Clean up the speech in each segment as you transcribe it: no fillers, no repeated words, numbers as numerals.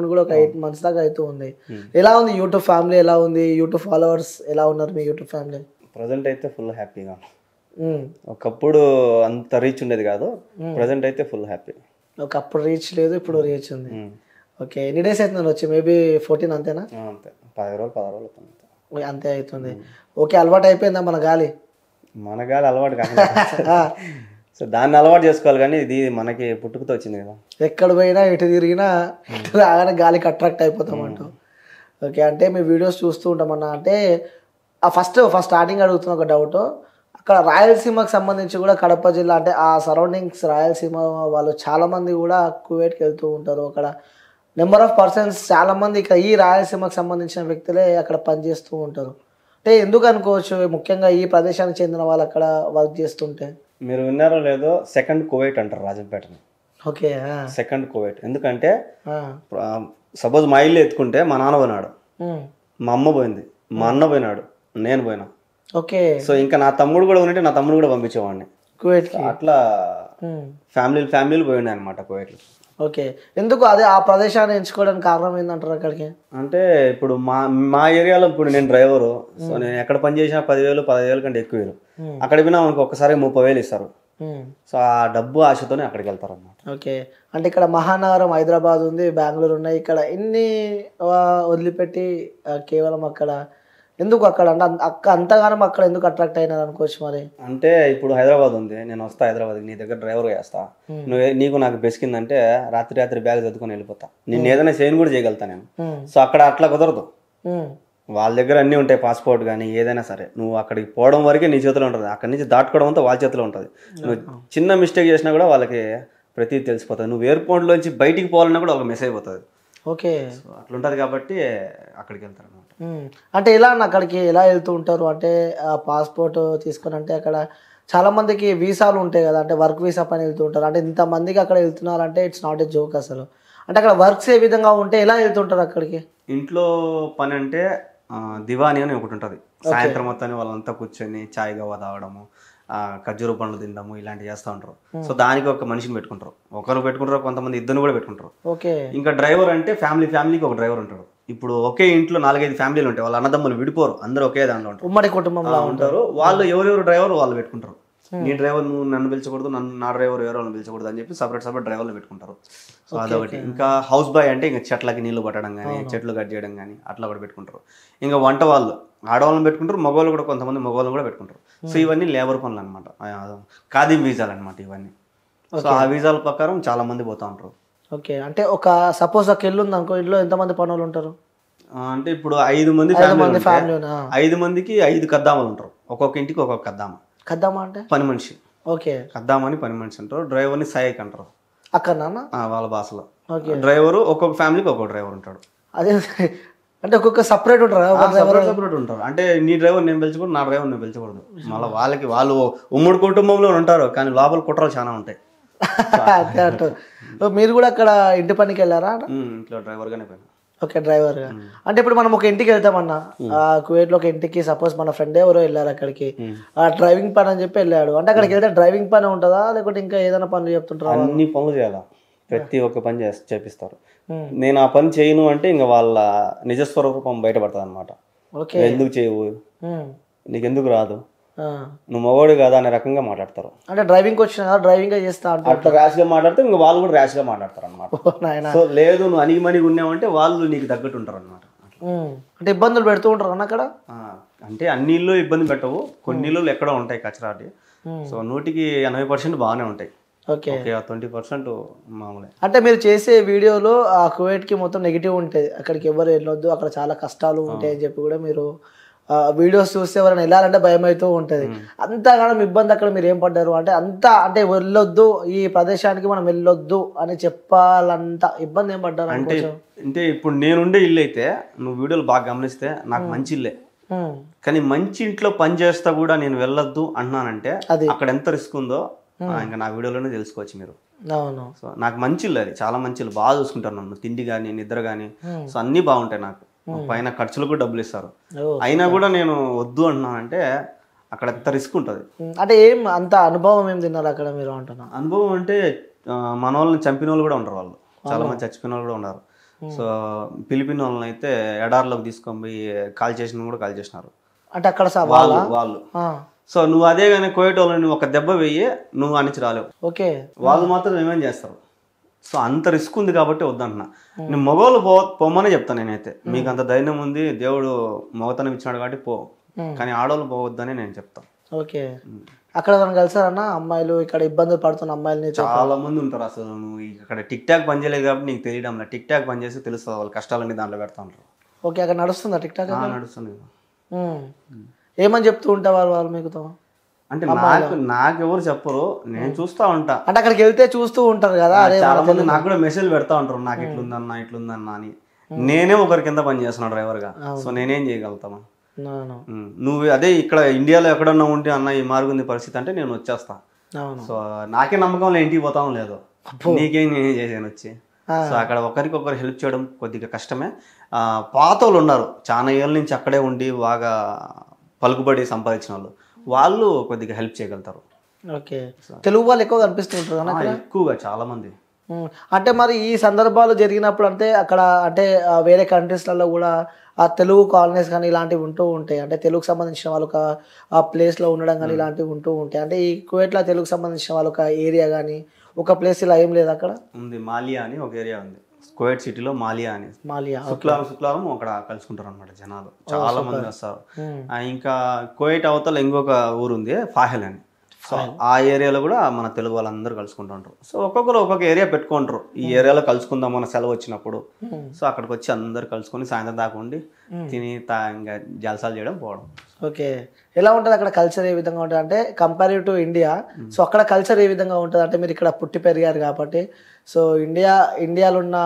కూడా ఒక 8 మంత్స్ దాకా అవుతూ ఉంది. ఎలా ఉంది యూట్యూబ్ ఫ్యామిలీ? ఎలా ఉంది యూట్యూబ్ ఫాలోవర్స్? ఎలా ఉన్నారు మీ యూట్యూబ్ ఫ్యామిలీ? ప్రజెంట్ అయితే ఫుల్ హ్యాపీగా. ఒకప్పుడు అంత రీచ్ ఉండేది కాదు, ప్రజెంట్ అయితే ఫుల్ హ్యాపీ. ఒకప్పుడు రీచ్ లేదు, ఇప్పుడు రీచ్ ఉంది. ఓకే, ఎన్ని డేస్ అవుతుంది వచ్చి? మేబీ 14 అంతేనా? అంతే, 10 రోజులు 10 రోజులు అవుతుంది. అంతే అవుతుంది. ఓకే, అలవాటు అయిపోయిందా మన గాలి? మన గాలి అలవాటు కాదు. సో దాన్ని అలవాటు చేసుకోవాలి, కానీ ఇది మనకి పుట్టుకతో వచ్చింది కదా. ఎక్కడ పోయినా ఎటు తిరిగినా రాగానే గాలికి అట్రాక్ట్ అయిపోతామంటాం. ఓకే, అంటే మీ వీడియోస్ చూస్తూ ఉంటామన్నా. అంటే ఫస్ట్ స్టార్టింగ్ అడుగుతున్న ఒక డౌట్, అక్కడ రాయలసీమకు సంబంధించి కూడా కడప జిల్లా అంటే ఆ సరౌండింగ్స్ రాయలసీమ వాళ్ళు చాలామంది కూడా కువైట్కి వెళ్తూ ఉంటారు. అక్కడ నెంబర్ ఆఫ్ పర్సన్స్ చాలామంది ఇక ఈ రాయలసీమకు సంబంధించిన వ్యక్తులే అక్కడ పనిచేస్తూ ఉంటారు. అంటే ఎందుకు అనుకోవచ్చు, ముఖ్యంగా ఈ ప్రదేశానికి చెందిన వాళ్ళు అక్కడ వర్క్ చేస్తుంటే? మీరు విన్నారో లేదో, సెకండ్ కువైట్ అంటారు రాజంపేటని. ఓకే, సెకండ్ కువైట్ ఎందుకంటే సపోజ్ మా ఇల్లు ఎత్తుకుంటే మా నాన్న పోయినాడు, మా అమ్మ పోయింది, మా అన్న పోయినాడు, నేను పోయినా. ఓకే, సో ఇంకా నా తమ్ముడు కూడా ఉంటే నా తమ్ముడు కూడా పంపించేవాడిని కువైట్కి. అట్లా ఫ్యామిలీలు పోయినాయి అనమాట కువైట్లో. ఓకే, ఎందుకు అదే ఆ ప్రదేశాన్ని ఎంచుకోవడానికి కారణం ఏంటంటారు అక్కడికి? అంటే ఇప్పుడు మా ఏరియాలో ఇప్పుడు నేను డ్రైవరు, సో నేను ఎక్కడ పని చేసినా 10,000 15,000 కంటే ఎక్కువ వేరు. అక్కడ పోయినా మనకు ఒక్కసారి 30,000 ఇస్తారు. సో ఆ డబ్బు ఆశతోనే అక్కడికి వెళ్తారు అన్నమాట. ఓకే, అంటే ఇక్కడ మహానగరం హైదరాబాద్ ఉంది, బెంగళూరు ఉన్నాయి, ఇక్కడ ఇన్ని వదిలిపెట్టి కేవలం అక్కడ ఎందుకు? అక్కడ అంటే అంతగానం అక్కడ ఎందుకు అట్రాక్ట్ అయినారు అనుకోవచ్చు మరి? అంటే ఇప్పుడు హైదరాబాద్ ఉంది, నేను వస్తా హైదరాబాద్కి, నీ దగ్గర డ్రైవర్ చేస్తా, నీకు నాకు బెసికిందంటే రాత్రి బ్యాగ్ చదువుకొని వెళ్ళిపోతా, నేను ఏదైనా చేయని కూడా చేయగలుగుతా నేను. సో అక్కడ అట్లా కుదరదు. వాళ్ళ దగ్గర అన్నీ ఉంటాయి, పాస్పోర్ట్ కానీ ఏదైనా సరే. నువ్వు అక్కడికి పోవడం వరకే నీ చేతిలో ఉంటుంది, అక్కడి నుంచి దాటుకోవడం అంతా వాళ్ళ చేతిలో ఉంటుంది. నువ్వు చిన్న మిస్టేక్ చేసినా కూడా వాళ్ళకి ప్రతిదీ తెలిసిపోతుంది. నువ్వు ఎయిర్పోర్ట్లోంచి బయటికి పోవాలన్నా కూడా ఒక మెసేజ్ అయిపోతుంది. ఓకే, సో అట్లుంటుంది కాబట్టి అక్కడికి వెళ్తారు అనమాట. అంటే ఎలా అక్కడికి ఎలా వెళ్తూ ఉంటారు? అంటే పాస్పోర్ట్ తీసుకొని, అంటే అక్కడ చాలా మందికి వీసాలు ఉంటాయి కదా, అంటే వర్క్ వీసా పని వెళ్తూ ఉంటారు. అంటే ఇంతమందికి అక్కడ వెళ్తున్నారంటే ఇట్స్ నాట్ ఏ జోక్ అసలు. అంటే అక్కడ వర్క్స్ ఏ విధంగా ఉంటే ఎలా వెళ్తుంటారు అక్కడికి? ఇంట్లో పని అంటే దివాని అని ఒకటి ఉంటుంది. సాయంత్రం మొత్తాన్ని వాళ్ళంతా కూర్చొని చాయ్ గవ్వ తాగడము, ఖర్జూర పండ్లు తినడము ఇలాంటివి చేస్తూ ఉంటారు. సో దానికి ఒక మనిషిని పెట్టుకుంటారు, ఒకరు పెట్టుకుంటారు, కొంతమంది ఇద్దరు కూడా పెట్టుకుంటారు. ఓకే, ఇంకా డ్రైవర్ అంటే ఫ్యామిలీకి ఒక డ్రైవర్ ఉంటాడు. ఇప్పుడు ఒకే ఇంట్లో 4-5 ఫ్యామిలీలు ఉంటాయి, వాళ్ళ అన్నదమ్ములు విడిపోరు, అందరూ ఒకే దాంట్లో ఉంటారు, ఉమ్మడి కుటుంబంలో ఉంటారు. వాళ్ళు ఎవరెవరు డ్రైవర్ వాళ్ళు పెట్టుకుంటారు. నీ డ్రైవర్ నువ్వు నన్ను పిలిచకూడదు, నా డ్రైవర్ ఎవరో వాళ్ళని పిలిచకూడదు అని చెప్పి సపరేట్ డ్రైవర్లు పెట్టుకుంటారు. సో అదొకటి. ఇంకా హౌస్ బాయ్ అంటే ఇంకా చెట్లకి నీళ్లు పట్టడం కానీ, చెట్లు కట్ చేయడం కానీ అట్లా కూడా పెట్టుకుంటారు. ఇంకా వంట వాళ్ళు ఆడవాళ్ళని పెట్టుకుంటారు, మగవాళ్ళు కూడా కొంతమంది మగవాళ్ళని కూడా పెట్టుకుంటారు. సో ఇవన్నీ లేబర్ పనులు అనమాట, ఖాదీ వీసాలు అనమాట ఇవన్నీ. సో ఆ వీసాల ప్రకారం చాలా మంది పోతూ ఉంటారు. ఓకే, అంటే ఒక సపోజ్ ఒక ఇల్లు ఉంది అనుకో, ఇంట్లో ఎంతమంది పనులు ఉంటారు? అంటే ఇప్పుడు 5 మంది ఫ్యామిలీ, 5 మందికి 5 కద్దామాలు ఉంటారు, ఒక్కొక్క ఇంటికి ఒక్కొక్క కద్దామా. కద్దామా అంటే పని మనిషి. ఓకే, కద్దామని పని మనిషి అంటారు. డ్రైవర్ని సహాయక్ అంటారు అక్కడ వాళ్ళ భాషలో. డ్రైవరు ఒక్కొక్క ఫ్యామిలీకి ఒక్కొక్క డ్రైవర్ ఉంటాడు. అదే అంటే ఒక్కొక్క సపరేట్ ఉంటారు, సపరేట్ ఉంటారు. అంటే నీ డ్రైవర్ నేను పిలిచకూడదు, నా డ్రైవర్ నేను పిలిచకూడదు. మళ్ళీ వాళ్ళు ఉమ్మడి కుటుంబంలో ఉంటారు, కానీ లోపల కుట్రలు చాలా ఉంటాయి. అంతే అంటారు. మీరు కూడా అక్కడ ఇంటి పనికి వెళ్ళారా? ఇంట్లో డ్రైవర్గానే పోయినా. ఓకే, డ్రైవర్గా. అంటే ఇప్పుడు మనం ఒక ఇంటికి వెళ్తామన్నా, కువైట్లో ఒక ఇంటికి సపోజ్ మన ఫ్రెండ్ ఎవరో వెళ్ళారు అక్కడికి, డ్రైవింగ్ పని అని చెప్పి వెళ్ళాడు అంటే అక్కడికి వెళ్తే డ్రైవింగ్ పని ఉంటుందా, లేకపోతే ఇంకా ఏదైనా పనులు చెప్తుంటారా? అన్ని పనులు చేయాలా, ప్రతి ఒక్క పని చేపిస్తారు. నేను ఆ పని చేయను అంటే ఇంకా వాళ్ళ నిజస్వరూపం బయటపడుతుంది అనమాట. ఎందుకు చేయవు, నీకెందుకు రాదు, నువ్వు మగవాడు కాదా అనే రకంగా మాట్లాడతారు. అంటే డ్రైవింగ్ వచ్చిన డ్రైవింగ్ చేస్తా అట్లా ర్యాష్ గా మాట్లాడితే ఇంకా వాళ్ళు కూడా ర్యాష్ గా మాట్లాడతారు అనమాట. సో లేదు నువ్వు అనిగిమనిగి ఉన్నావంటే వాళ్ళు నీకు తగ్గట్టు ఉంటారు అనమాట. అంటే ఇబ్బందులు పెడుతూ ఉంటారు అన్న అక్కడ. అంటే అన్ని ఇళ్ళు ఇబ్బంది పెట్టవు, కొన్ని ఇళ్ళు ఎక్కడో ఉంటాయి కచరాటి. సో 100% బాగానే ఉంటాయి. ఓకే, 20% మామూలే. అంటే మీరు చేసే వీడియోలో ఆ కువైట్కి మొత్తం నెగిటివ్ ఉంటుంది, అక్కడికి ఎవరు వెళ్ళొద్దు, అక్కడ చాలా కష్టాలు ఉంటాయి అని చెప్పి కూడా మీరు వీడియోస్ చూస్తే ఎవరైనా వెళ్ళాలంటే భయం అవుతూ ఉంటుంది. అంతగానం ఇబ్బంది అక్కడ మీరు ఏం పడ్డారు? అంటే వెళ్ళొద్దు, ఈ ప్రదేశానికి మనం వెళ్ళొద్దు అని చెప్పాలంత ఇబ్బంది ఏం పడ్డారు? అంటే ఇప్పుడు నేనుండే ఇల్లు అయితే నువ్వు వీడియోలు బాగా గమనిస్తే నాకు మంచి ఇల్లే, కానీ మంచి ఇంట్లో పని చేస్తా కూడా నేను వెళ్ళొద్దు అంటున్నానంటే అక్కడ ఎంత రిస్క్ ఉందో ఇంకా నా వీడియోలోనే తెలుసుకోవచ్చు మీరు. అవును. సో నాకు మంచి ఇల్లు, అది చాలా మంచి ఇల్లు, బాగా చూసుకుంటారు నన్ను, తిండి కానీ నిద్ర కానీ. సో అన్నీ బాగుంటాయి, నాకు పైన ఖర్చులకు డబ్బులు ఇస్తారు. అయినా కూడా నేను వద్దు అంటున్నానంటే అక్కడ ఎంత రిస్క్ ఉంటుంది. అంటే ఏం అంత అనుభవం ఏం తిన్నారు అక్కడ మీరు అంటున్నా? అనుభవం అంటే మన వాళ్ళని చంపిన వాళ్ళు కూడా ఉంటారు, వాళ్ళు చాలా మంది చచ్చిపోయిన వాళ్ళు కూడా ఉన్నారు. సో ఫిలిపిన్ వాళ్ళని అయితే ఎడార్లోకి తీసుకొని పోయి కాల్ చేసినారు అంటే అక్కడ వాళ్ళు సో నువ్వు అదే కానీ కోయట్ వాళ్ళని నువ్వు ఒక దెబ్బ వెయ్యి నువ్వు అనిచి రాలేవు. ఓకే, వాళ్ళు మాత్రం ఏమేం చేస్తారు. సో అంత రిస్క్ ఉంది కాబట్టి వద్దంటున్నా. నేను మగవాళ్ళు పొమ్మనే చెప్తాను నేనైతే. మీకు అంత ధైర్యం ఉంది, దేవుడు మగతనం ఇచ్చినాడు కాబట్టి పో, కానీ ఆడవాళ్ళు పోవద్దని నేను చెప్తాను. ఓకే, అక్కడ కలిసారన్న అమ్మాయిలు ఇక్కడ ఇబ్బందులు పడుతున్న అమ్మాయిలని చాలా మంది ఉంటారు. అసలు నువ్వు ఇక్కడ టిక్ టాక్ పని చేయలేదు కాబట్టి నీకు తెలియడం లేదు. టిక్ టాక్ పని చేసి తెలుస్తుంది వాళ్ళ కష్టాలన్నీ దాంట్లో పెడతా ఉంటారు. ఓకే, అక్కడ నడుస్తుందా టిక్ టాక్? నడుస్తుంది. ఏమని చెప్తూ ఉంటారు వాళ్ళు మీకుతో? అంటే నాకెవరు చెప్పరు, నేను చూస్తా ఉంటా. అంటే అక్కడికి వెళ్తే చూస్తూ ఉంటారు కదా, చాలా మంది నాకు కూడా మెసేజ్ పెడతా ఉంటారు, నాకు ఇట్లుందన్నా అని. నేనే ఒకరి కింద పని చేస్తున్నా డ్రైవర్ గా. సో నేనేం చేయగలుగుతాను? నువ్వు అదే ఇక్కడ ఇండియాలో ఎక్కడన్నా ఉంటే అన్న ఈ మారుగుంది పరిస్థితి అంటే నేను వచ్చేస్తా. సో నాకే నమ్మకం ఇంటికి పోతాం లేదు, నీకేం నేనేం చేసాను వచ్చి. సో అక్కడ ఒకరికొకరు హెల్ప్ చేయడం కొద్దిగా కష్టమే. పాత వాళ్ళు ఉన్నారు చాలా ఏళ్ళ నుంచి అక్కడే ఉండి బాగా పలుకుబడి సంపాదించిన వాళ్ళు కొద్దిగా హెల్ప్ చేయగలుగుతారు. ఓకే, తెలుగు వాళ్ళు ఎక్కువ కనిపిస్తుంటారు ఎక్కువగా చాలా మంది. అంటే మరి ఈ సందర్భాలు జరిగినప్పుడు అంటే అక్కడ అంటే వేరే కంట్రీస్లలో కూడా ఆ తెలుగు కాలనీస్ కానీ ఇలాంటివి ఉంటూ ఉంటాయి. అంటే తెలుగుకు సంబంధించిన వాళ్ళు ఒక ఆ ప్లేస్లో ఉండడం కానీ ఇలాంటివి ఉంటూ ఉంటాయి. అంటే ఈ కువైట్లో తెలుగుకు సంబంధించిన వాళ్ళు ఒక ఏరియా కానీ ఒక ప్లేస్ ఇలా ఏం లేదు అక్కడ? ఉంది, మాలియా అని ఒక ఏరియా ఉంది కువైట్ సిటీలో. మాలియా శుక్రవారం అక్కడ కలుసుకుంటారు అనమాట జనాలు, చాలా మంది వస్తారు. ఇంకా కువైట్ అవతల ఇంకొక ఊరు ఉంది ఫాహెల్ అని. సో ఆ ఏరియాలో కూడా మన తెలుగు వాళ్ళందరూ కలుసుకుంటుంటారు. సో ఒక్కొక్కరు ఒక్కొక్క ఏరియా పెట్టుకుంటారు, ఈ ఏరియాలో కలుసుకుందాం మన సెలవు వచ్చినప్పుడు. సో అక్కడికి వచ్చి అందరు కలుసుకొని సాయంత్రం దాకా ఉండి తిని ఇంకా జలసాలు చేయడం పోవడం. ఓకే, ఎలా ఉంటుంది అక్కడ కల్చర్? ఏ విధంగా ఉంటుంది అంటే కంపేర్ టు ఇండియా? సో అక్కడ కల్చర్ ఏ విధంగా ఉంటుంది అంటే మీరు ఇక్కడ పుట్టి పెరిగారు కాబట్టి, సో ఇండియాలో ఉన్న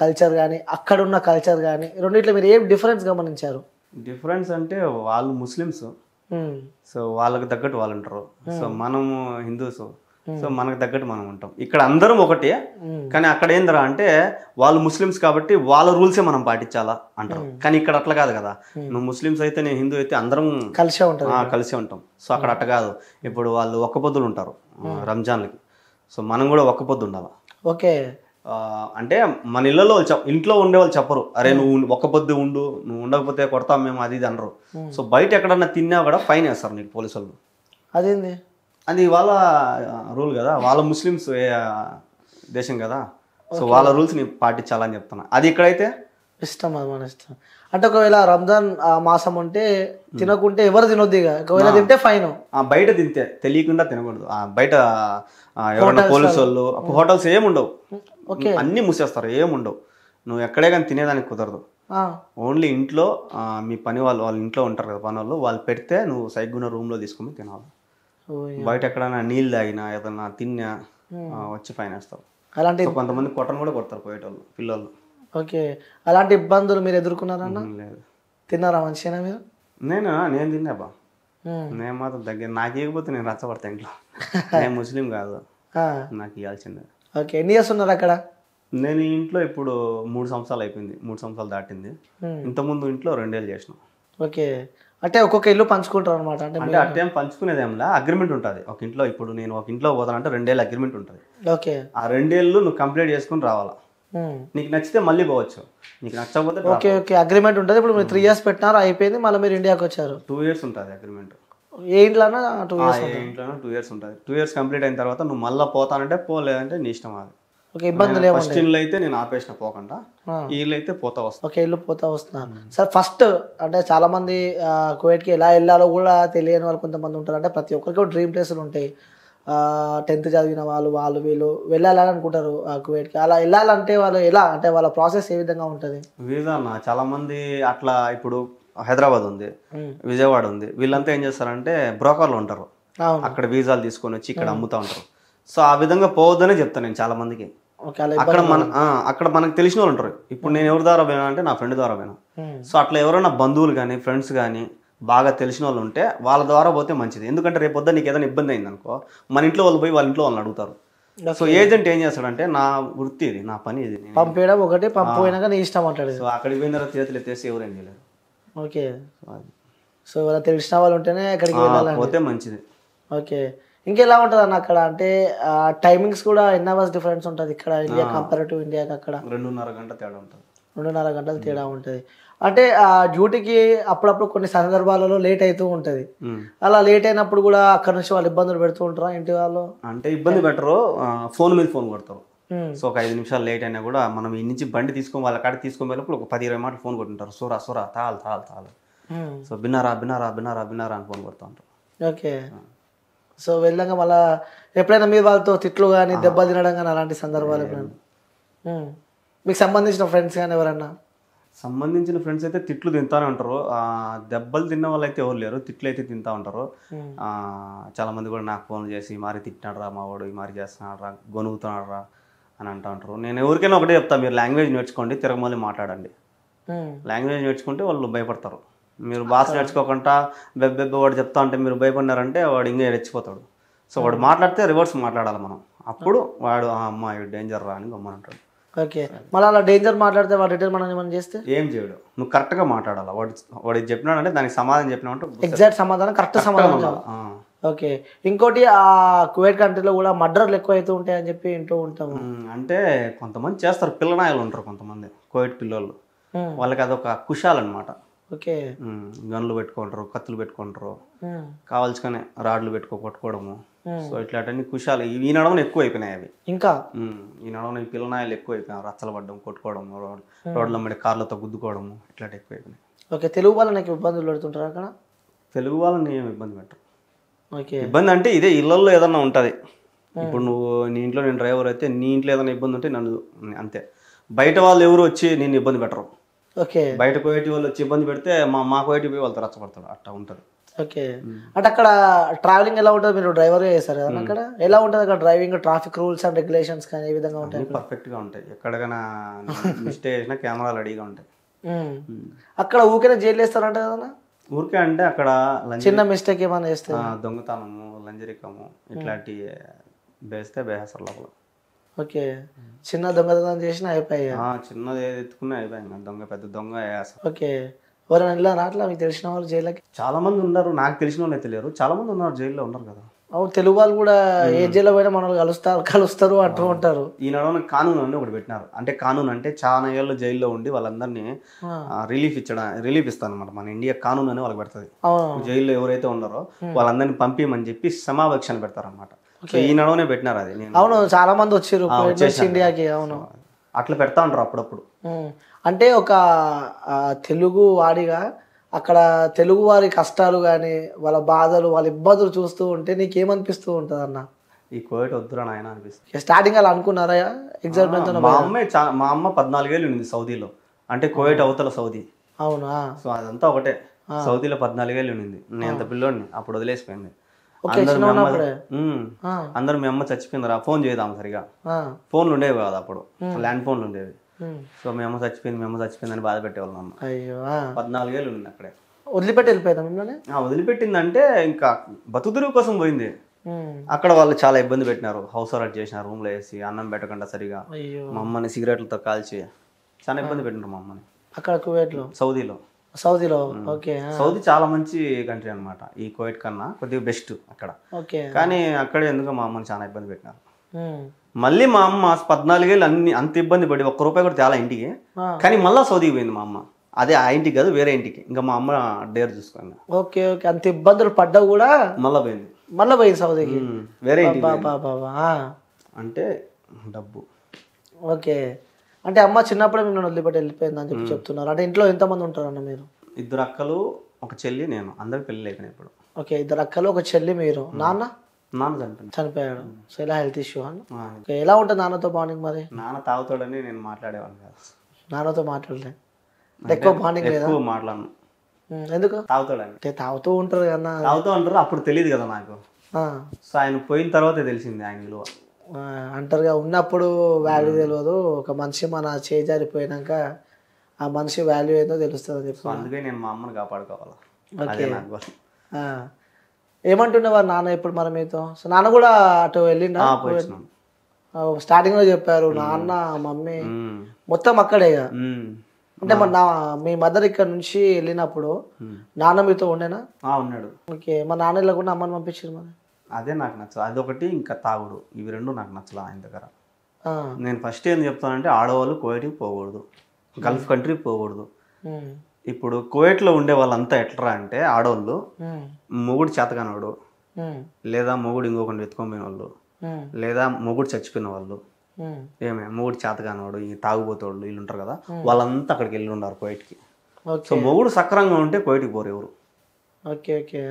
కల్చర్ కానీ అక్కడ ఉన్న కల్చర్ కానీ రెండిట్లో మీరు ఏం డిఫరెన్స్ గమనించారు? డిఫరెన్స్ అంటే వాళ్ళు ముస్లిమ్స్, సో వాళ్ళకి తగ్గట్టు వాళ్ళు ఉంటారు. సో మనము హిందూస్, సో మనకు తగ్గట్టు మనం ఉంటాం. ఇక్కడ అందరం ఒకటే, కానీ అక్కడ ఏందిరా అంటే వాళ్ళు ముస్లిమ్స్ కాబట్టి వాళ్ళ రూల్సే మనం పాటించాలా అంటారు. కానీ ఇక్కడ అట్లా కాదు కదా, నువ్వు ముస్లిమ్స్ అయితే నేను హిందూ అయితే అందరం కలిసే ఉంటాం. సో అక్కడ అట్లా కాదు. ఇప్పుడు వాళ్ళు ఒక్క పొద్దులు ఉంటారు రంజాన్లకి, సో మనం కూడా ఒక్క పొద్దు ఉండాలి. ఓకే, అంటే మన ఇళ్లలో ఇంట్లో ఉండేవాళ్ళు చెప్పరు, అరే నువ్వు ఒక్క పొద్దు ఉండు, నువ్వు ఉండకపోతే కొడతాం మేము, అది ఇది అనరు. సో బయట ఎక్కడన్నా తిన్నా కూడా ఫైన్ వేస్తారు నీకు పోలీసు వాళ్ళు. అదేంది? అది వాళ్ళ రూల్ కదా, వాళ్ళ ముస్లిమ్స్ దేశం కదా, సో వాళ్ళ రూల్స్ ని పాటించాలని చెప్తున్నా. అది ఇక్కడైతే ఇష్టం, అది మన ఇష్టం. అంటే ఒకవేళ రంజాన్ మాసం ఉంటే తినకుంటే ఎవరు తినొద్దు, ఒకవేళ తింటే ఫైన్. బయట తింటే తెలియకుండా తినకూడదు. బయట ఎవరైనా పోలీసు వాళ్ళు, హోటల్స్ ఏముండవు, అన్ని మూసేస్తారు, ఏముండవు. నువ్వు ఎక్కడే కానీ తినేదానికి కుదరదు. ఓన్లీ ఇంట్లో మీ పని వాళ్ళు ఇంట్లో ఉంటారు కదా పని వాళ్ళు పెడితే నువ్వు సైగ్గున్న రూమ్ లో తీసుకుని తినాలి. బయట ఎక్కడైనా నీళ్ళు తాగినా ఏదన్నా తిన్నా వచ్చి ఫైన్ వేస్తారు. అలాంటి కొంతమంది కొట్టను కూడా కొడతారు పోయేటోళ్ళు పిల్లలు. ఓకే, అలాంటి ఇబ్బందులు మీరు ఎదుర్కొన్నారన్నా? లేదు. తిన్నారా మంచిగా మీరు? నేను తిన్నాబా, నేను మాత్రం దగ్గర నాకు ఇవ్వకపోతే నేను రచ్చబడతా ఇంట్లో. నేను ముస్లిం కాదు, నాకు ఇవ్వాల్సిందే. ఓకే, ఎన్ని ఇయర్స్ ఉన్నారు అక్కడ? నేను ఇంట్లో ఇప్పుడు 3 సంవత్సరాలు అయిపోయింది, 3 సంవత్సరాలు దాటింది. ఇంతకుముందు ఇంట్లో 2 ఏళ్ళు చేసిన. ఓకే, అంటే ఒక్కొక్క ఇల్లు పంచుకుంటారు అనమాట? అంటే అట్టేం పంచుకునేదేంలా, అగ్రిమెంట్ ఉంటుంది ఒక ఇంట్లో. ఇప్పుడు నేను ఒక ఇంట్లో పోతానంటే 2 ఏళ్ళు అగ్రిమెంట్ ఉంటుంది. ఓకే, ఆ 2 ఏళ్ళు నువ్వు కంప్లీట్ చేసుకుని రావాలా. నీకు నచ్చితే మళ్ళీ పోవచ్చు, నీకు నచ్చకపోతే. ఓకే ఓకే, అగ్రిమెంట్ ఉంటుంది. ఇప్పుడు మీరు 3 years పెట్టినారు, అయిపోయింది, మళ్ళీ మీరు ఇండియాకి వచ్చారు. 2 years ఉంటుంది అగ్రిమెంట్. ఏ ఇంట్లోనా 2 years? ఇంట్లోనే 2 years ఉంటుంది. 2 years కంప్లీట్ అయిన తర్వాత నువ్వు మళ్ళీ పోతానంటే పోలేదంటే నీ ఇష్టం. అది ఇబ్బందులు ఫస్ట్ ఇల్లు అయితే నేను ఆపేసిన పోకుండా, ఈ ఇల్లు అయితే పోతా వస్తా. ఓకే, ఇల్లు పోతా వస్తున్నారు. సార్ ఫస్ట్ అంటే చాలా మంది కువైట్కి ఎలా వెళ్ళాలో కూడా తెలియని వాళ్ళు కొంతమంది ఉంటారు. అంటే ప్రతి ఒక్కరికి డ్రీమ్ ప్లేసులు ఉంటాయి. 10th చదివిన వాళ్ళు వీళ్ళు వెళ్ళాలని అనుకుంటారు కువైట్కి. అలా వెళ్ళాలంటే వాళ్ళు ఎలా, అంటే వాళ్ళ ప్రాసెస్ ఏ విధంగా ఉంటుంది? వీసా అన్న చాలా మంది అట్లా, ఇప్పుడు హైదరాబాద్ ఉంది, విజయవాడ ఉంది, వీళ్ళంతా ఏం చేస్తారంటే బ్రోకర్లు ఉంటారు, అక్కడ వీసాలు తీసుకొని వచ్చి ఇక్కడ అమ్ముతా ఉంటారు. సో ఆ విధంగా పోవద్దనే చెప్తాను నేను చాలా మందికి. అక్కడ మనకు తెలిసిన వాళ్ళు ఉంటారు. ఇప్పుడు నేను ఎవరి ద్వారా పోయినా అంటే నా ఫ్రెండ్ ద్వారా పోయినా. సో అట్లా ఎవరైనా బంధువులు కానీ ఫ్రెండ్స్ కానీ బాగా తెలిసిన వాళ్ళు ఉంటే వాళ్ళ ద్వారా పోతే మంచిది. ఎందుకంటే రేపు పొద్దున్న నీకు ఏదైనా ఇబ్బంది అయింది అనుకో, మన ఇంట్లో వాళ్ళు పోయి వాళ్ళ ఇంట్లో వాళ్ళని అడుగుతారు. సో ఏజెంట్ ఏం చేస్తాడంటే, నా వృత్తి ఇది, నా పని ఇది, పంపేయడం ఒకటి, పంపిపోయినాక నీ ఇష్టం అంటాడు. సో అక్కడికి పోయిన తర్వాత చేతులు ఎత్తేసి ఎవరేం చేయలేరు. ఓకే, సో తెలిసిన వాళ్ళు ఉంటేనే అక్కడికి వెళ్ళాలి, పోతే మంచిది. ఓకే, ఇంకెలా ఉంటుంది అన్న అక్కడ? అంటే టైమింగ్స్ కూడా ఎన్ని అవర్స్ డిఫరెన్స్ ఉంటుంది ఇక్కడ ఇండియా కంపేర్ టు ఇండియాకి? అక్కడ 2.5 గంట తేడా ఉంటుంది. 2.5 గంటలు తేడా ఉంటుంది. అంటే ఆ డ్యూటీకి అప్పుడప్పుడు కొన్ని సందర్భాలలో లేట్ అవుతూ ఉంటుంది. అలా లేట్ అయినప్పుడు కూడా అక్కడ నుంచి వాళ్ళు ఇబ్బందులు పెడుతూ ఉంటారా ఇంటి వాళ్ళు? అంటే ఇబ్బంది పెట్టరు, ఫోన్ మీద ఫోన్ కొడతారు. సో ఒక 5 నిమిషాలు లేట్ అయినా కూడా మనం ఈ నుంచి బండి తీసుకొని వాళ్ళ కాడికి తీసుకొని వెళ్ళినప్పుడు ఒక 10-20 మాటలు ఫోన్ కొట్టుంటారు. సోరా సోరా తాల్ తాల్ తాల్. సో బిన్నారా బిన్నారా బిన్నారా బిన్నారా అని ఫోన్ కొడుతూ ఉంటారు. ఓకే. సో వెళ్ళంగా మళ్ళీ ఎప్పుడైనా మీరు వాళ్ళతో తిట్లు కానీ దెబ్బలు తినడం కానీ అలాంటి సందర్భాలు ఎప్పుడైనా మీకు సంబంధించిన ఫ్రెండ్స్ కానీ ఎవరన్నా? సంబంధించిన ఫ్రెండ్స్ అయితే తిట్లు తింటానే ఉంటారు. దెబ్బలు తిన్న వాళ్ళు అయితే ఎవరు లేరు, తిట్లు అయితే తింటా ఉంటారు. చాలా మంది కూడా నాకు ఫోన్ చేసి ఈ మారి తిట్టినాడు రా మా వాడు, ఈ మారి చేస్తున్నాడు రా, గొనుగుతున్నాడు రా అని అంటూ ఉంటారు. నేను ఎవరికైనా ఒకటే చెప్తాను, మీరు లాంగ్వేజ్ నేర్చుకోండి, తిరగమల్లి మాట్లాడండి. లాంగ్వేజ్ నేర్చుకుంటే వాళ్ళు భయపడతారు. మీరు భాష నేర్చుకోకుండా బెబ్బెబ్బ వాడు చెప్తా ఉంటే మీరు భయపడినారంటే వాడు ఇంకా రెచ్చిపోతాడు. సో వాడు మాట్లాడితే రివర్స్ మాట్లాడాలి మనం, అప్పుడు వాడు అమ్మాయి డేంజర్ రా అని గమ్మనంటాడు. ఓకే. మళ్ళీ అలా డేంజర్ మాట్లాడితే వాడు రిటర్న్ మనం ఏమైనా చేస్తే ఏం చేయడు, నువ్వు కరెక్ట్గా మాట్లాడాలి. వాడు చెప్పినాడంటే దానికి సమాధానం చెప్పినామంటే ఎగ్జాక్ట్ సమాధానం, కరెక్ట్ సమాధానం. ఓకే. ఇంకోటి ఆ కువైట్ కంట్రీలో కూడా మర్డర్లు ఎక్కువ అవుతూ ఉంటాయి అని చెప్పి వింటూ ఉంటాము. అంటే కొంతమంది చేస్తారు, పిల్లనాయలు ఉంటారు కొంతమంది కువైట్ పిల్లలు, వాళ్ళకి అదొక కుషాలన్నమాట. ఓకే. గన్లు పెట్టుకుంటారు, కత్తులు పెట్టుకుంటారు, కావాల్సుకొని రాడ్లు కొట్టుకోవడము. సో ఇట్లాంటి కుషాలు ఈ నడవని ఎక్కువ అయిపోయినాయి అవి. ఇంకా ఈ నడవని పిల్లనాయలు ఎక్కువ అయిపోయినాయి, రచ్చలు పడ్డం, కొట్టుకోవడం, రోడ్ల మీద కార్లతో గుద్దుకోవడము, ఇట్లాంటి ఎక్కువ అయిపోయినాయి. ఓకే. తెలుగు వాళ్ళకి ఇబ్బందులు పెడుతుంటారు అక్కడ? తెలుగు వాళ్ళని ఏమి ఇబ్బంది పెట్టరు. ఓకే. ఇబ్బంది అంటే ఇదే ఇళ్ళల్లో ఏదన్నా ఉంటుంది. ఇప్పుడు నువ్వు నీ ఇంట్లో నేను డ్రైవర్ అయితే నీ ఇంట్లో ఏదైనా ఇబ్బంది ఉంటే నన్ను అంతే. బయట వాళ్ళు ఎవరు వచ్చి నేను ఇబ్బంది పెట్టరు. ఓకే. బయట కోయటి వాళ్ళు వచ్చి ఇబ్బంది పెడితే మా కోయటి పోయి వాళ్ళతో రచ్చపడతాడు, అట్లా ఉంటుంది. ఓకే. అంటే అక్కడ ట్రావెలింగ్ ఎలా ఉంటుంది? మీరు డ్రైవర్గా చేస్తారు కదా అక్కడ, ఎలా ఉంటుంది అక్కడ driving? Traffic rules and regulations కానీ ఏ విధంగా ఉంటాయి? పర్ఫెక్ట్గా ఉంటాయి. ఎక్కడికైనా మిస్టేక్ చేసినా కెమెరాలు రెడీగా ఉంటాయి. అక్కడ ఊరికే జైలు వేస్తారంట కదా? ఊరికే అంటే అక్కడ చిన్న మిస్టేక్ ఏమైనా చేస్తే దొంగతనము, లంజరికము ఇట్లాంటి వేస్తే బేహసర్ లోపల. ఓకే. చిన్న దొంగతనం చేసినా అయిపోయా? చిన్నది ఏది ఎత్తుకున్నా అయిపోయింది, దొంగ పెద్ద దొంగ. ఓకే. ఎవరైనా వెళ్ళారా అట్లా మీకు తెలిసిన వాళ్ళు జైలుకి? చాలా మంది ఉన్నారు, నాకు తెలిసిన వాళ్ళు తెలియరు, చాలా మంది ఉన్నారు జైల్లో ఉన్నారు కదా. అవును, తెలుగు వాళ్ళు కూడా ఏ జైల్లో పోయినా మనల్ని కలుస్తారు అంటూ ఉంటారు. ఈ నడవన కానూన్ అని ఒకటి పెట్టినారు. అంటే కానూన్ అంటే చాలా ఏళ్ళు జైల్లో ఉండి వాళ్ళందరినీ రిలీఫ్ ఇస్తాను అనమాట. మన ఇండియా కానూన్ అని వాళ్ళకి పెడుతుంది. జైల్లో ఎవరైతే ఉన్నారో వాళ్ళందరినీ పంపించమని చెప్పి సమావేశాలు పెడతారు అనమాట. ఈ నడవనే పెట్టినారు అది. అవును, చాలా మంది వచ్చారు ఇండియాకి. అవును, అట్లా పెడతా ఉంటారు అప్పుడప్పుడు. అంటే ఒక తెలుగు వాడిగా అక్కడ తెలుగు వారి కష్టాలు కానీ వాళ్ళ బాధలు వాళ్ళ ఇబ్బందులు చూస్తూ ఉంటే నీకేమనిపిస్తూ ఉంటుంది అన్న? ఈ కోవిడ్ వద్దురా నాయన అనిపిస్తుంది. స్టార్టింగ్ అలా అనుకున్నారా? ఎగ్జాక్ట్ మా అమ్మ 14 ఏళ్ళు ఉంది సౌదీలో, అంటే కోవిడ్ అవతల సౌదీ. అవునా? సో అదంతా ఒకటే. సౌదీలో 14 ఏళ్ళు ఉంది. నేను అంత పిల్లోడిని, అప్పుడు వదిలేసిపోయింది. అందరూ మీ అమ్మ చచ్చిపోయిందిరా, ఫోన్ చేద్దాం సరిగా. ఫోన్లు ఉండేవి కాదు అప్పుడు, ల్యాండ్ ఫోన్లు ఉండేవి. సో మీ అమ్మ చచ్చిపోయింది అని బాధ పెట్టేవాళ్ళు అమ్మ. 14 ఏళ్ళు ఉంది అక్కడే. వదిలిపెట్టి వెళ్ళిపోయిందా మిమ్మల్ని? వదిలిపెట్టిందంటే ఇంకా బతుకుదురు కోసం పోయింది. అక్కడ వాళ్ళు చాలా ఇబ్బంది పెట్టినారు, హౌస్ అరెస్ట్ చేసినారు, రూమ్ లో వేసి అన్నం పెట్టకుండా సరిగా. మా అమ్మని సిగరెట్లతో కాల్చి చాలా ఇబ్బంది పెట్టినారు మా అమ్మని అక్కడ కువైట్ లో. సౌదీలో. ఓకే. సౌదీ చాలా మంచి కంట్రీ అనమాట, ఈ కువైట్ కన్నా కొద్దిగా బెస్ట్ అక్కడ. కానీ అక్కడ ఎందుకో మా అమ్మని చాలా ఇబ్బంది పెట్టినారు. మళ్ళీ మా అమ్మ 14 ఏళ్ళు అంత ఇబ్బంది పడి ₹1 కూడా తేలా ఇంటికి. కానీ మళ్ళీ సౌదీకి పోయింది మా అమ్మ. అదే ఆ ఇంటికి కాదు, వేరే ఇంటికి. ఇంకా మా అమ్మ డేర్ చూసుకోండి. ఓకే. అంత ఇబ్బందులు పడ్డా కూడా మళ్ళీ పోయింది సౌదీకి, వేరే ఇంటికి. అంటే డబ్బు. ఓకే. అంటే అమ్మ చిన్నప్పుడే మిమ్మల్ని వదిలిపెట్టి వెళ్ళిపోయింది అని చెప్పి చెప్తున్నారు. అంటే ఇంట్లో ఎంతమంది ఉంటారు అన్న మీరు? 2 అక్కలు, ఒక చెల్లి, నేను. అందరికి పెళ్ళి అయిపోయినాయి ఇప్పుడు. ఓకే. 2 అక్కలు, ఒక చెల్లి, మీరు. నాన్న చనిపోయాడు. సో ఇలా హెల్త్ ఇష్యూ అన్న. ఎలా ఉంటుంది నాన్నతో బాండింగ్ మరి? నాన్న తాగుతాడని నేను మాట్లాడేవాడిని కాదు. నాన్నతో మాట్లాడలే, ఎక్కువ బాండింగ్ లేదా? ఎక్కువ మాట్లాడను. ఎందుకు? తాగుతాడని. తాగుతూ ఉంటారు కదా. తాగుతూ ఉంటారు, అప్పుడు తెలియదు కదా నాకు. సో ఆయన పోయిన తర్వాతే తెలిసింది ఆయన విలువ. అంటారుగా, ఉన్నప్పుడు వాల్యూ తెలియదు, ఒక మనిషి మన చేజారిపోయినాక ఆ మనిషి వాల్యూ ఏదో తెలుస్తుంది అని చెప్పి. అందుకే నేను మా అమ్మని కాపాడుకోవాలి. ఏమంటుండేవారు నాన్న ఇప్పుడు మరి మీతో? సో నాన్న కూడా అటు వెళ్ళిండా? స్టార్టింగ్ లో చెప్పారు నాన్న మమ్మీ మొత్తం అక్కడే. అంటే మరి మీ మదర్ ఇక్కడ నుంచి వెళ్ళినప్పుడు నాన్న మీతో ఉండేనా? ఉన్నాడు. ఓకే. మా నాన్న వెళ్ళకుండా అమ్మని పంపించారు మరి? అదే నాకు నచ్చదు, అదొకటి ఇంకా తాగుడు, ఇవి 2 నాకు నచ్చలేదు ఆయన దగ్గర. నేను ఫస్ట్ ఏం చెప్తానంటే ఆడవాళ్ళు కోయటికి పోకూడదు, గల్ఫ్ కంట్రీ పోకూడదు. ఇప్పుడు కువైట్లో ఉండే వాళ్ళంతా ఎట్లా అంటే ఆడవాళ్ళు మొగుడు చేతకానోడు, లేదా మొగుడు ఇంకొకటి ఎత్తుకొని పోయిన వాళ్ళు, లేదా మొగుడు చచ్చిపోయిన వాళ్ళు, మొగుడు చేతకానోడు, ఈ తాగుబోతోళ్ళు వీళ్ళు ఉంటారు కదా, వాళ్ళంతా అక్కడికి వెళ్ళి ఉన్నారు కువైట్కి. సో మొగుడు సక్రంగా ఉంటే కువైట్కి పోరు ఎవరు. Okay okay.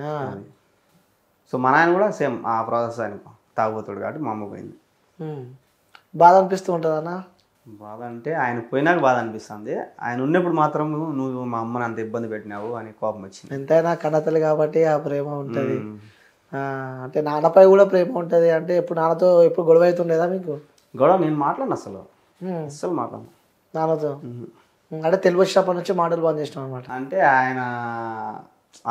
సో మా నాయన కూడా సేమ్ ఆ ప్రాసెస్ ఆయన తాగుబోతాడు కాబట్టి మా అమ్మ పోయింది. బాధ అనిపిస్తూ ఉంటుంది అన్న? బాధ అంటే ఆయన పోయినాక బాధ అనిపిస్తుంది, ఆయన ఉన్నప్పుడు మాత్రం నువ్వు మా అమ్మని అంత ఇబ్బంది పెట్టినావు అని కోపం వచ్చింది. ఎంతైనా కన్నతల్లి కాబట్టి ఆ ప్రేమ ఉంటుంది. అంటే నాన్నపై కూడా ప్రేమ ఉంటుంది. అంటే ఎప్పుడు నాన్నతో ఎప్పుడు గొడవ అవుతుండేదా మీకు? గొడవ నేను మాట్లాడిన అసలు మాట్లాడను నాన్నతో. అంటే తెలివి వచ్చినప్పటి నుంచి మాటలు బంద్ చేసినాం అనమాట. అంటే ఆయన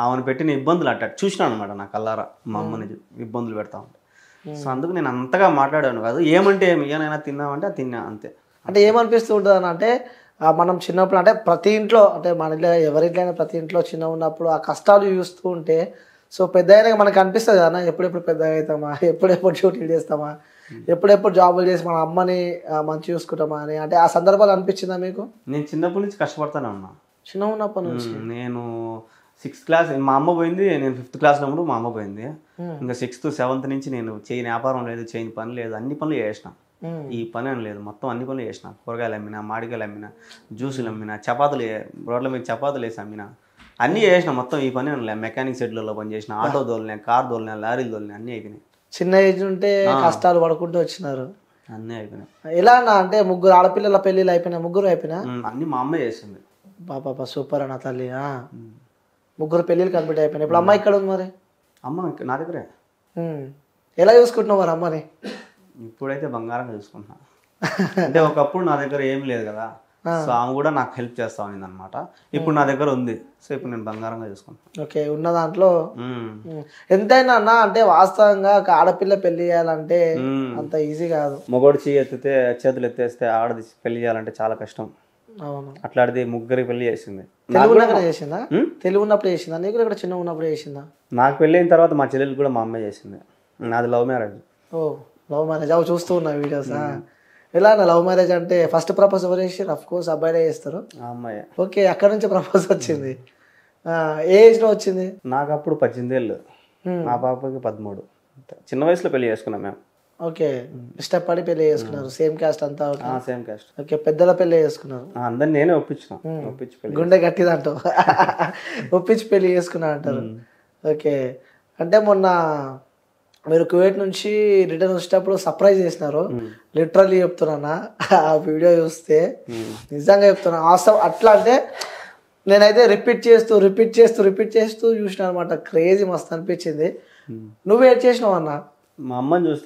ఆమెను పెట్టిన ఇబ్బందులు అట్ట చూసినాను అనమాట నా కల్లారా, మా అమ్మని ఇబ్బందులు పెడతా ఉంటా. సో అందుకు నేను అంతగా మాట్లాడాను కాదు. ఏమంటే ఏమైనా తిన్నామంటే తిన్నా అంతే. అంటే ఏమనిపిస్తూ ఉంటుంది అన్న అంటే మనం చిన్నప్పుడు అంటే ప్రతి ఇంట్లో అంటే మన ఇంట్లో ఎవరింట్లో ప్రతి ఇంట్లో చిన్న ఉన్నప్పుడు ఆ కష్టాలు చూస్తూ ఉంటే సో పెద్ద అయినా మనకు అనిపిస్తుంది కదా ఎప్పుడెప్పుడు పెద్దగా అవుతామా, ఎప్పుడెప్పుడు డ్యూటీలు చేస్తామా, ఎప్పుడెప్పుడు జాబులు చేసి మన అమ్మని మంచి చూసుకుంటామా అని అంటే ఆ సందర్భాలు అనిపించిందా మీకు? నేను చిన్నప్పటి నుంచి కష్టపడతానే ఉన్నా. చిన్న ఉన్నప్పటి నుంచి నేను 6th క్లాస్ మా అమ్మ పోయింది, నేను 5th క్లాస్లో ఉన్నప్పుడు మా అమ్మ పోయింది. ఇంకా 6th 7th నుంచి నేను చేయని వ్యాపారం లేదు, చేయని పని లేదు, అన్ని పనులు చేసిన. ఈ పని అని లేదు, మొత్తం అన్ని పనులు చేసిన. కూరగాయలు అమ్మినా, మామిడికాయలు అమ్మినా, జ్యూసులు అమ్మినా, చపాతీలు రోడ్ల మీద చపాతీలు వేసి అమ్మినా, అన్నీ చేసిన. మొత్తం ఈ పని అని లేదు. మెకానిక్ షెడ్లలో పని చేసిన, ఆటో దోలినా, కార్ దోలినా, లారీలు దోలినా, అన్నీ అయిపోయినాయి. చిన్న ఏజ్ ఉంటే కష్టాలు పడుకుంటూ వచ్చినారు. అన్నీ అయిపోయినాయి. ఎలా అన్న అంటే ముగ్గురు ఆడపిల్లల పెళ్ళిళ్ళు అయిపోయినా? ముగ్గురు అయిపోయినా? అన్నీ మా అమ్మ చేసింది. పాప సూపర్ అన్న తల్లి. ముగ్గురు పెళ్ళిళ్ళు కంప్లీట్ అయిపోయినాయి. ఇప్పుడు అమ్మ ఇక్కడ ఉంది మరి? అమ్మ నా దగ్గరే. ఎలా చూసుకుంటున్నావు మరి అమ్మని? ఇప్పుడైతే బంగారంగా చూసుకుంటున్నా. అంటే ఒకప్పుడు నా దగ్గర ఏం లేదు కదా, సో ఆమె కూడా నాకు హెల్ప్ చేస్తా ఉంది అనమాట. ఇప్పుడు నా దగ్గర ఉంది, సో ఇప్పుడు నేను బంగారంగా చూసుకుంటాను. ఓకే. ఉన్న దాంట్లో ఎంతైనా అన్న అంటే వాస్తవంగా ఒక ఆడపిల్ల పెళ్లి చేయాలంటే అంత ఈజీ కాదు. మొగోడు చేతులు ఎత్తేస్తే ఆడది పెళ్లి చేయాలంటే చాలా కష్టం. అవును. అట్లాంటిది ముగ్గురి పెళ్లి చేసింది. తెలుగు ఉన్నప్పుడు చేసిందా? తెలుగు ఉన్నప్పుడు చేసిందా? నీకు ఇక్కడ చిన్న ఉన్నప్పుడు చేసిందా? నాకు పెళ్ళి అయిన తర్వాత మా చెల్లెలు కూడా మా అమ్మాయి చేసింది. నాది లవ్ మ్యారేజ్. ఓ లవ్ మ్యారేజ్. అవి చూస్తూ ఉన్నా వీడియోస్. ఎలా అన్న లవ్ మ్యారేజ్ అంటే ఫస్ట్ ప్రపోజ్ ఎవరు చేసారు? అఫ్ కోర్స్ అబ్బాయిలే చేస్తారు. అమ్మాయి. ఓకే. అక్కడ నుంచి ప్రపోజ్ వచ్చింది. ఏ ఏజ్ లో వచ్చింది? నాకు అప్పుడు 18 ఏళ్ళు, మా పాపకి 13. చిన్న వయసులో పెళ్లి చేసుకున్నాం మేము. ఓకే. ఇష్టపడి పెళ్లి చేసుకున్నారు. సేమ్ క్యాస్ట్ అంతా? Same caste. ఓకే. పెద్దల పెళ్లి చేసుకున్నారు. అందరిని నేనే ఒప్పించిన. గుండె గట్టిదంటావు. ఒప్పించి పెళ్లి చేసుకున్నా అంటారు. ఓకే. అంటే మొన్న మీరు కువైట్ నుంచి రిటర్న్ వచ్చేటప్పుడు సర్ప్రైజ్ చేసినారు. లిటరల్లీ చెప్తున్నా, ఆ వీడియో చూస్తే నిజంగా చెప్తున్నా వాస్తవం. అట్లా అంటే నేనైతే రిపీట్ చేస్తూ చూసిన అనమాట. క్రేజీ మస్తు అనిపించింది. నువ్వు ఏడ్ చేసినావు అన్న? మా అమ్మని చూస్తే